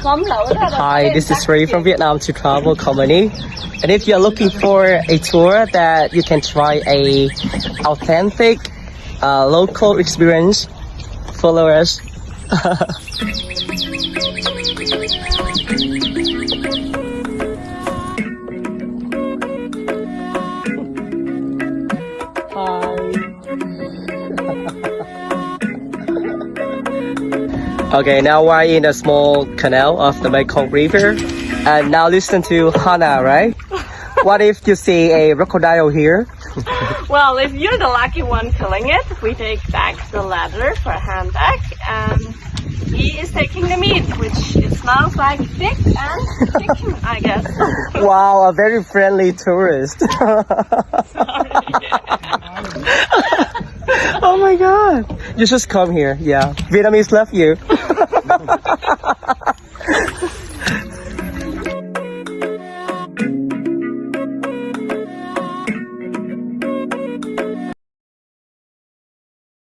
Hi, this is Ray from Vietnam to Travel Company. And if you're looking for a tour that you can try a authentic local experience, follow us. Okay, now we're in a small canal of the Mekong River. And now listen to Hana, right? What if you see a crocodile here? Well, if you're the lucky one killing it, we take back the ladder for a handbag, and he is taking the meat, which it smells like pig and chicken, I guess. Wow, a very friendly tourist. Oh my god. You just come here, yeah. Vietnamese love you.